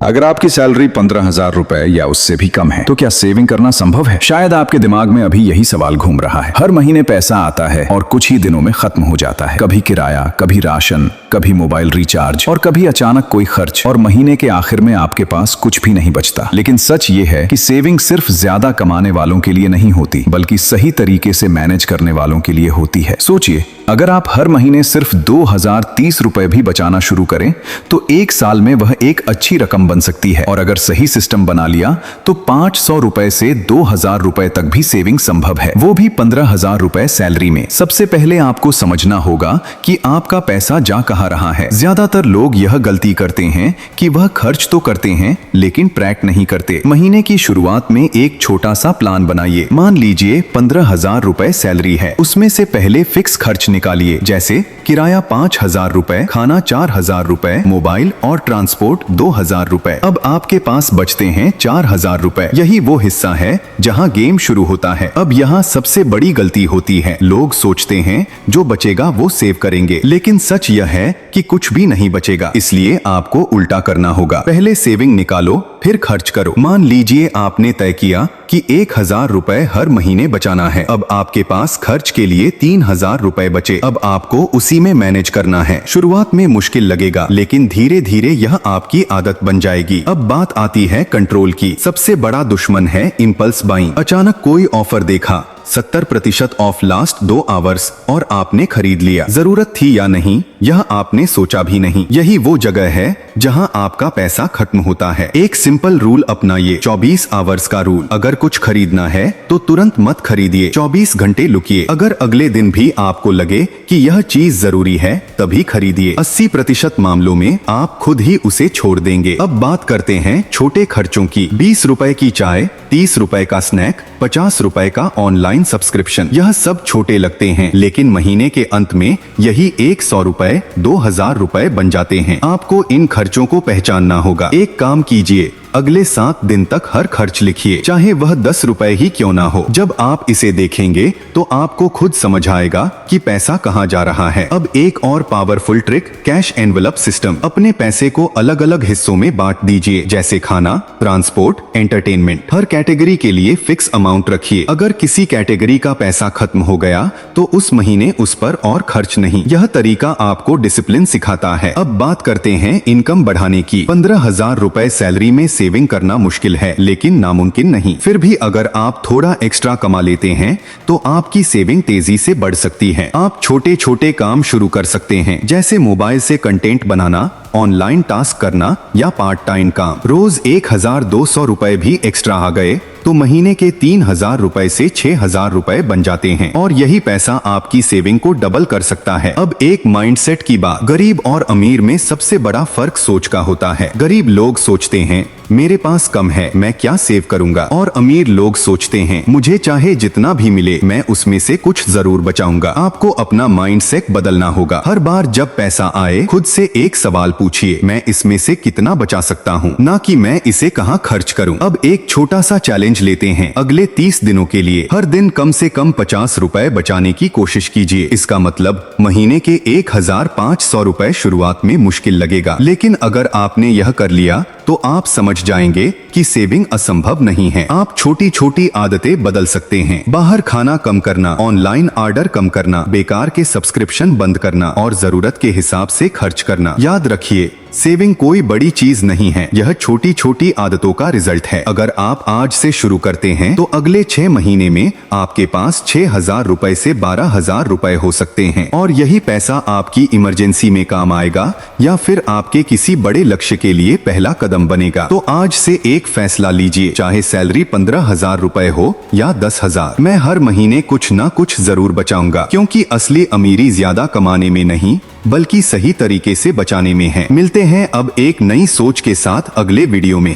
अगर आपकी सैलरी 15,000 रुपए या उससे भी कम है तो क्या सेविंग करना संभव है? शायद आपके दिमाग में अभी यही सवाल घूम रहा है। हर महीने पैसा आता है और कुछ ही दिनों में खत्म हो जाता है। कभी किराया, कभी राशन, कभी मोबाइल रिचार्ज और कभी अचानक कोई खर्च, और महीने के आखिर में आपके पास कुछ भी नहीं बचता। लेकिन सच ये है कि सेविंग सिर्फ ज्यादा कमाने वालों के लिए नहीं होती, बल्कि सही तरीके से मैनेज करने वालों के लिए होती है। सोचिए, अगर आप हर महीने सिर्फ 2030 रुपए भी बचाना शुरू करें तो एक साल में वह एक अच्छी रकम बन सकती है। और अगर सही सिस्टम बना लिया तो 500 रुपए से 2000 रुपए तक भी सेविंग संभव है, वो भी 15,000 रुपए सैलरी में। सबसे पहले आपको समझना होगा कि आपका पैसा जा कहां रहा है। ज्यादातर लोग यह गलती करते हैं कि वह खर्च तो करते हैं लेकिन ट्रैक नहीं करते। महीने की शुरुआत में एक छोटा सा प्लान बनाइए। मान लीजिए 15,000 रुपए सैलरी है, उसमें से पहले फिक्स खर्च निकालिए, जैसे किराया 5,000 रुपए, खाना 4,000 रुपए, मोबाइल और ट्रांसपोर्ट 2,000 रुपए। अब आपके पास बचते हैं 4,000 रुपए। यही वो हिस्सा है जहां गेम शुरू होता है। अब यहाँ सबसे बड़ी गलती होती है। लोग सोचते हैं जो बचेगा वो सेव करेंगे, लेकिन सच यह है कि कुछ भी नहीं बचेगा। इसलिए आपको उल्टा करना होगा। पहले सेविंग निकालो, फिर खर्च करो। मान लीजिए आपने तय किया कि 1,000 रुपए हर महीने बचाना है। अब आपके पास खर्च के लिए 3,000 रुपए बचे। अब आपको उसी में मैनेज करना है। शुरुआत में मुश्किल लगेगा, लेकिन धीरे धीरे यह आपकी आदत बन जाएगी। अब बात आती है कंट्रोल की। सबसे बड़ा दुश्मन है इम्पल्स बाइंग। अचानक कोई ऑफर देखा, 70% ऑफ लास्ट 2 आवर्स, और आपने खरीद लिया। जरूरत थी या नहीं यह आपने सोचा भी नहीं। यही वो जगह है जहां आपका पैसा खत्म होता है। एक सिंपल रूल अपनाइए, 24 आवर्स का रूल। अगर कुछ खरीदना है तो तुरंत मत खरीदिए, 24 घंटे लुकिए। अगर अगले दिन भी आपको लगे कि यह चीज जरूरी है तभी खरीदिए। 80% मामलों में आप खुद ही उसे छोड़ देंगे। अब बात करते हैं छोटे खर्चों की। 20 रुपए की चाय, 30 रुपए का स्नैक, 50 रुपए का ऑनलाइन सब्सक्रिप्शन। यह सब छोटे लगते हैं, लेकिन महीने के अंत में यही 100 रुपए 2,000 रुपए बन जाते हैं। आपको इन खर्चों को पहचानना होगा। एक काम कीजिए, अगले 7 दिन तक हर खर्च लिखिए, चाहे वह 10 रुपए ही क्यों ना हो। जब आप इसे देखेंगे तो आपको खुद समझ आएगा कि पैसा कहां जा रहा है। अब एक और powerful trick, cash envelope system. अपने पैसे को अलग अलग हिस्सों में बांट दीजिए, जैसे खाना, ट्रांसपोर्ट, एंटरटेनमेंट। हर कैटेगरी के लिए फिक्स अमाउंट रखिए। अगर किसी कैटेगरी का पैसा खत्म हो गया तो उस महीने उस पर और खर्च नहीं। यह तरीका आपको डिसिप्लिन सिखाता है। अब बात करते हैं इनकम बढ़ाने की। 15,000 रुपए सैलरी में सेविंग करना मुश्किल है, लेकिन नामुमकिन नहीं। फिर भी अगर आप थोड़ा एक्स्ट्रा कमा लेते हैं तो आपकी सेविंग तेजी से बढ़ सकती है। आप छोटे छोटे काम शुरू कर सकते हैं, जैसे मोबाइल से कंटेंट बनाना, ऑनलाइन टास्क करना या पार्ट टाइम काम। रोज 1,200 रुपए भी एक्स्ट्रा आ गए तो महीने के 3,000 रुपए से 6,000 रुपए बन जाते हैं, और यही पैसा आपकी सेविंग को डबल कर सकता है। अब एक माइंडसेट की बात। गरीब और अमीर में सबसे बड़ा फर्क सोच का होता है। गरीब लोग सोचते हैं मेरे पास कम है, मैं क्या सेव करूंगा, और अमीर लोग सोचते हैं मुझे चाहे जितना भी मिले मैं उसमें से कुछ जरूर बचाऊंगा। आपको अपना माइंडसेट बदलना होगा। हर बार जब पैसा आए खुद से एक सवाल पूछिए, मैं इसमें से कितना बचा सकता हूँ, ना कि मैं इसे कहाँ खर्च करूँ। अब एक छोटा सा चैलेंज लेते हैं। अगले 30 दिनों के लिए हर दिन कम से कम 50 रुपए बचाने की कोशिश कीजिए। इसका मतलब महीने के 1,500 रुपए शुरुआत में मुश्किल लगेगा, लेकिन अगर आपने यह कर लिया तो आप समझ जाएंगे कि सेविंग असंभव नहीं है। आप छोटी छोटी आदतें बदल सकते हैं। बाहर खाना कम करना, ऑनलाइन ऑर्डर कम करना, बेकार के सब्सक्रिप्शन बंद करना और जरूरत के हिसाब से खर्च करना। याद रखिए, सेविंग कोई बड़ी चीज नहीं है, यह छोटी छोटी आदतों का रिजल्ट है। अगर आप आज से शुरू करते हैं तो अगले 6 महीने में आपके पास 6,000 रुपए से 12,000 रुपए हो सकते हैं, और यही पैसा आपकी इमरजेंसी में काम आएगा या फिर आपके किसी बड़े लक्ष्य के लिए पहला कदम बनेगा। तो आज से एक फैसला लीजिए, चाहे सैलरी 15,000 रुपए हो या 10,000, मैं हर महीने कुछ ना कुछ जरूर बचाऊंगा, क्योंकि असली अमीरी ज्यादा कमाने में नहीं बल्कि सही तरीके से बचाने में है। मिलते हैं अब एक नई सोच के साथ अगले वीडियो में।